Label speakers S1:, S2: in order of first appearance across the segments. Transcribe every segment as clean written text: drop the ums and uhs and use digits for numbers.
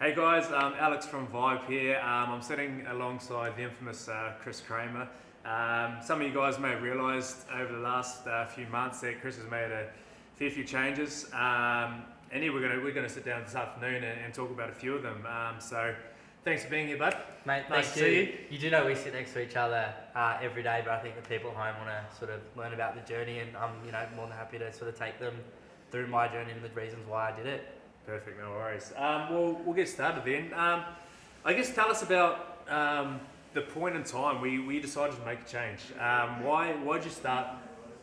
S1: Hey guys, Alex from Vibe here. I'm sitting alongside the infamous Cramer. Some of you guys may have realised over the last few months that Chris has made a fair few changes. And yeah, we're gonna sit down this afternoon and talk about a few of them. So thanks for being here, bud.
S2: Mate,
S1: Nice
S2: thank
S1: to see you.
S2: You do know we sit next to each other every day, but I think the people at home want to sort of learn about the journey, and I'm more than happy to sort of take them through my journey and the reasons why I did it.
S1: Perfect, no worries. We'll get started then. I guess tell us about the point in time we decided to make a change. Why'd you start?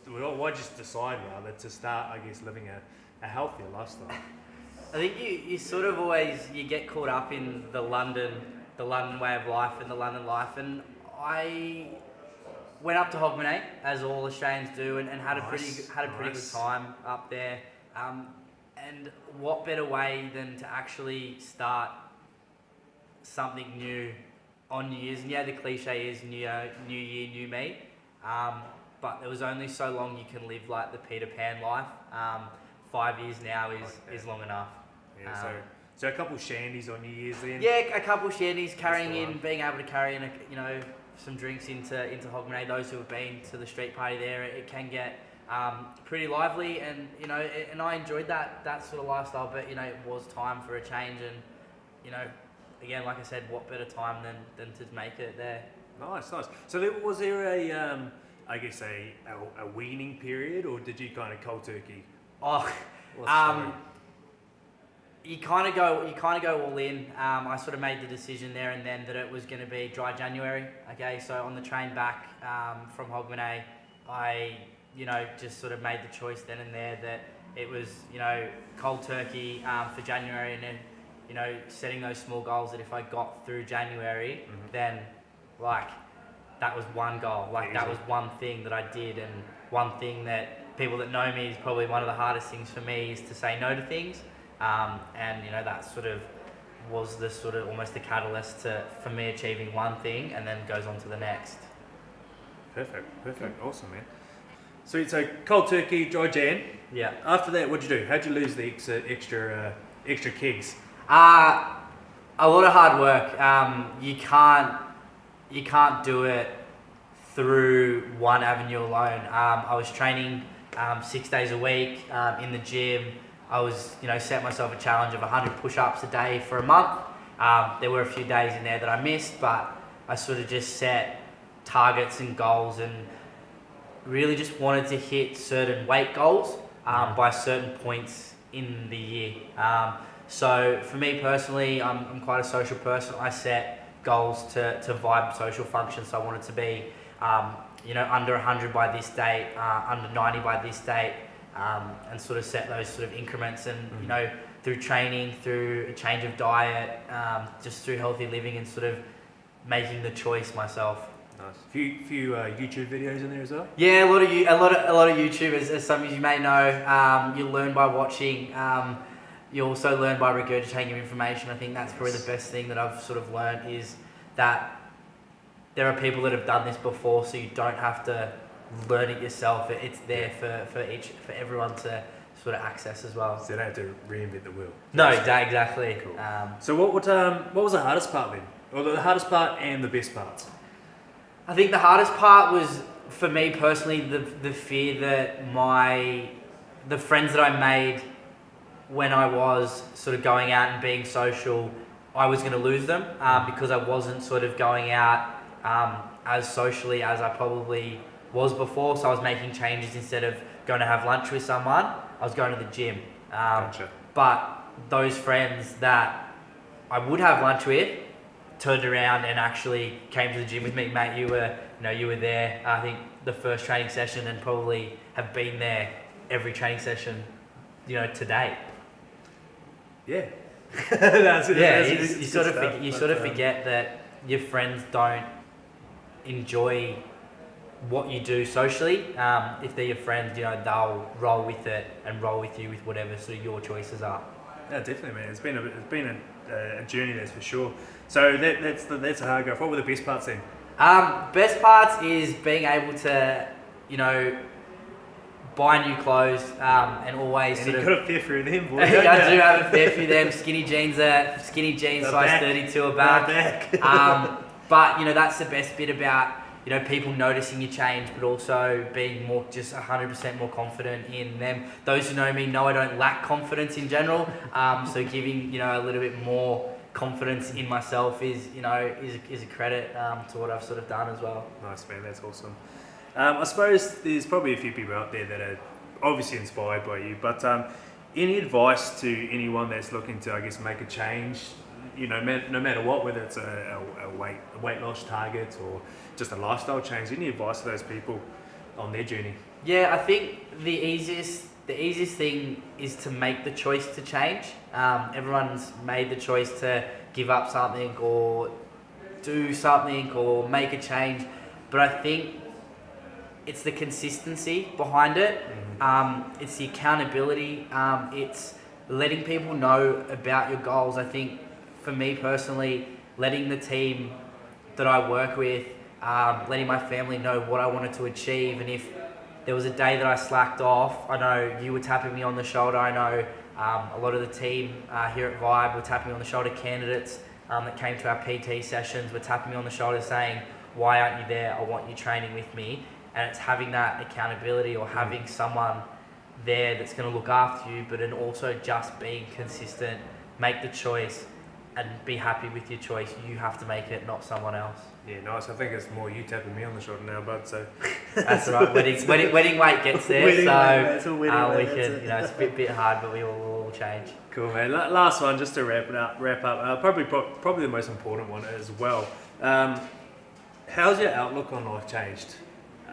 S1: Why'd you decide rather to start? I guess living a healthier lifestyle.
S2: I think you sort of always you get caught up in the London way of life and the London life, and I went up to Hogmanay as all Australians do, and had a pretty good time up there. And what better way than to actually start something new on New Year's? And yeah, the cliche is new year, new me. But there was only so long you can live like the Peter Pan life. 5 years now is long enough.
S1: Yeah, so a couple shandies on New Year's then?
S2: Yeah, a couple shandies, being able to carry in some drinks into Hogmanay. Those who have been to the street party there, it can get pretty lively, and and I enjoyed that sort of lifestyle. But it was time for a change, and again, like I said, what better time than to make it there.
S1: Nice. So was there a weaning period, or did you kind of cold turkey?
S2: You kind of go all in. I sort of made the decision there and then that it was going to be dry January. Okay, so on the train back from Hogmanay, I just sort of made the choice then and there that it was cold turkey for January, and then setting those small goals that if I got through January, then that was one goal. That was one thing that I did, and one thing that people that know me is probably one of the hardest things for me is to say no to things. And that sort of was the sort of almost the catalyst for me achieving one thing and then goes on to the next.
S1: Perfect, awesome, man. Sweet. So cold turkey, dry Jan.
S2: Yeah.
S1: After that, what'd you do? How'd you lose the extra kegs?
S2: A lot of hard work. You can't do it through one avenue alone. I was training 6 days a week in the gym. I was, set myself a challenge of 100 push-ups a day for a month. There were a few days in there that I missed, but I sort of just set targets and goals and really just wanted to hit certain weight goals by certain points in the year. So for me personally, I'm quite a social person. I set goals to vibe social functions. So I wanted to be, under 100 by this date, under 90 by this date. And sort of set those sort of increments, and through training, through a change of diet, just through healthy living and sort of making the choice myself.
S1: Nice. Few YouTube videos in there as well.
S2: Yeah, a lot of YouTube. As some of you may know, you learn by watching. You also learn by regurgitating your information. I think that's probably the best thing that I've sort of learned is that there are people that have done this before, so you don't have to learn it yourself. It's there for everyone to sort of access as well.
S1: So you don't have to reinvent the wheel.
S2: No, exactly.
S1: Cool. So what was the hardest part then? Or the hardest part and the best parts?
S2: I think the hardest part was for me personally the fear that the friends that I made when I was sort of going out and being social, I was going to lose them because I wasn't sort of going out as socially as I probably was before. So I was making changes. Instead of going to have lunch with someone, I was going to the gym.
S1: Gotcha.
S2: But those friends that I would have lunch with turned around and actually came to the gym with me. Mate, you were there, I think, the first training session, and probably have been there every training session, to date.
S1: Yeah.
S2: You sort of forget that your friends don't enjoy what you do socially. If they're your friends, they'll roll with it and roll with you with whatever sort of your choices are.
S1: Yeah, definitely, man. It's been a journey, that's for sure. So that's a hard go. What were the best parts then?
S2: Best parts is being able to, buy new clothes, and always
S1: And
S2: sort
S1: you
S2: of.
S1: got a fair few of them, boy.
S2: I do have a fair few of them. Skinny jeans, size 32 are back. But you know, that's the best bit about, you know, people noticing your change, but also being more, just 100% more confident in them. Those who know me know I don't lack confidence in general. So giving, you know, a little bit more confidence in myself is, you know, is a credit to what I've sort of done as well.
S1: Nice, man. That's awesome. I suppose there's probably a few people out there that are obviously inspired by you, but any advice to anyone that's looking to, I guess, make a change, you know, no matter what, whether it's a weight loss target or just a lifestyle change, any advice to those people on their journey?
S2: Yeah, I think the easiest thing is to make the choice to change. Everyone's made the choice to give up something or do something or make a change, but I think it's the consistency behind it. It's the accountability. It's letting people know about your goals. I think for me personally, letting the team that I work with, letting my family know what I wanted to achieve, and if there was a day that I slacked off, I know you were tapping me on the shoulder. I know a lot of the team here at Vibe were tapping me on the shoulder. Candidates that came to our PT sessions were tapping me on the shoulder saying, "Why aren't you there? I want you training with me." And it's having that accountability or having someone there that's going to look after you, but then also just being consistent, make the choice and be happy with your choice. You have to make it, not someone else.
S1: Yeah, nice. I think it's more you tapping me on the shoulder now, bud. So
S2: that's right. Wedding weight gets there,
S3: Wedding
S2: so
S3: weight, it's a wedding weight,
S2: we
S3: that's
S2: can,
S3: it.
S2: you know, it's a bit hard, but we will change.
S1: cool, man. Last one, just to wrap up. Probably the most important one as well. How's your outlook on life changed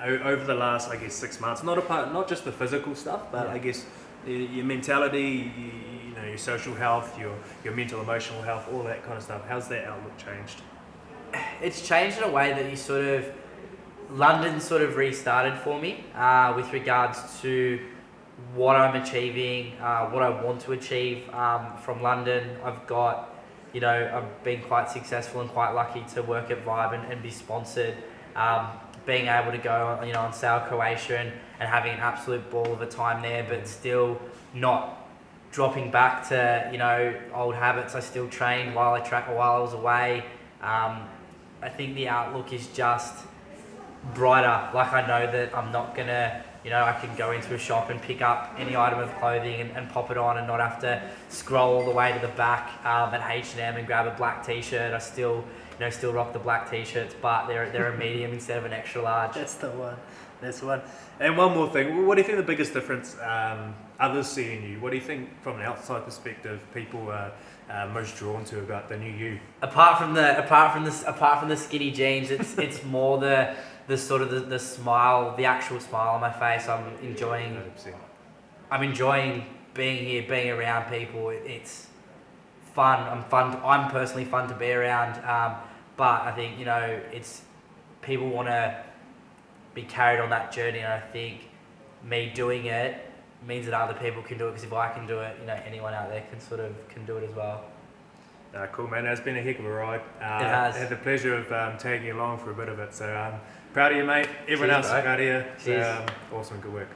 S1: over the last, I guess, 6 months? Not just the physical stuff, but
S2: Yeah.
S1: I guess your mentality, you know, your social health, your mental, emotional health, all that kind of stuff. How's that outlook changed?
S2: It's changed in a way that London sort of restarted for me with regards to what I'm achieving, what I want to achieve from London. I've been quite successful and quite lucky to work at Vibe and be sponsored. Being able to go, you know, on Sail Croatia and having an absolute ball of a time there, but still not dropping back to, you know, old habits. I still trained while I was away. I think the outlook is just brighter. Like, I know that I'm not gonna, you know, I can go into a shop and pick up any item of clothing and pop it on and not have to scroll all the way to the back at H&M and grab a black t-shirt. I still rock the black t-shirts, but they're a medium instead of an extra large.
S3: That's the one.
S1: And one more thing, what do you think the biggest difference others see in you? What do you think, from an outside perspective, people are most drawn to about the new you?
S2: Apart from the skinny jeans, it's more the sort of the smile, the actual smile on my face. I'm enjoying
S1: 100%.
S2: being here, being around people. It's fun. I'm personally fun to be around. But I think, you know, it's people want to be carried on that journey, and I think me doing it means that other people can do it, because if I can do it, you know, anyone out there can do it as well.
S1: Cool, man. It's been a heck of a ride.
S2: It has.
S1: I had the pleasure of tagging along for a bit of it. So proud of you, mate. Everyone
S2: Cheers,
S1: else is
S2: bro.
S1: proud of you.
S2: Cheers.
S1: So, awesome, good work.